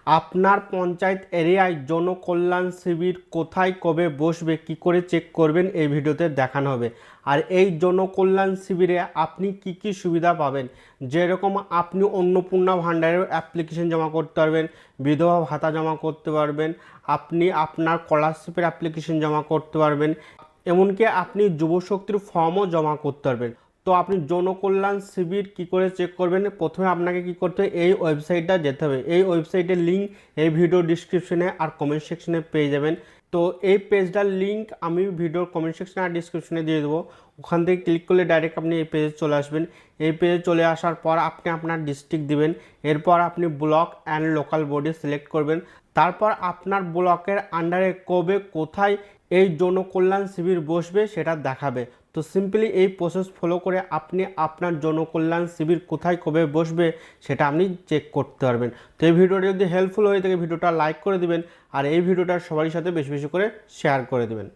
আপনার পঞ্চায়েত এরিয়ায় জনকল্যাণ শিবির কোথায় কবে বসবে কি করে চেক করবেন এই ভিডিওতে দেখানো হবে। আর এই জনকল্যাণ শিবিরে আপনি কি কি সুবিধা পাবেন, যেরকম আপনি অন্নপূর্ণা ভাণ্ডারের অ্যাপ্লিকেশন জমা করতে পারবেন, বিধবা ভাতা জমা করতে পারবেন, আপনি আপনার স্কলারশিপের অ্যাপ্লিকেশন জমা করতে পারবেন, এমনকি আপনি যুবশক্তির ফর্মও জমা করতে পারবেন। তো আপনি জনকল্যাণ শিবির কি করে চেক করবেন, প্রথমে আপনাকে কি করতে হবে, এই ওয়েবসাইটটা যেতে হবে। এই ওয়েবসাইটের লিঙ্ক এই ভিডিও ডিসক্রিপশনে আর কমেন্ট সেকশনে পেয়ে যাবেন। তো এই পেজটার লিঙ্ক আমি ভিডিওর কমেন্ট সেকশনে আর ডিসক্রিপশনে দিয়ে দেবো। ওখান থেকে ক্লিক করলে ডাইরেক্ট আপনি এই পেজে চলে আসবেন। এই পেজে চলে আসার পর আপনি আপনার ডিস্ট্রিক্ট দিবেন, এরপর আপনি block and local body select করবেন। তারপর আপনার ব্লকের আন্ডারে কবে কোথায় এই জনকল্যাণ শিবির বসবে সেটা দেখাবে। তো সিম্পলি এই প্রসেস ফলো করে আপনি আপনার জনকল্যাণ শিবির কোথায় কবে বসবে সেটা আপনি চেক করতে পারবেন। তো এই ভিডিওটা যদি হেল্পফুল হয়ে থাকে ভিডিওটা লাইক করে দিবেন আর এই ভিডিওটা সবার সাথে বেশি বেশি করে শেয়ার করে দিবেন।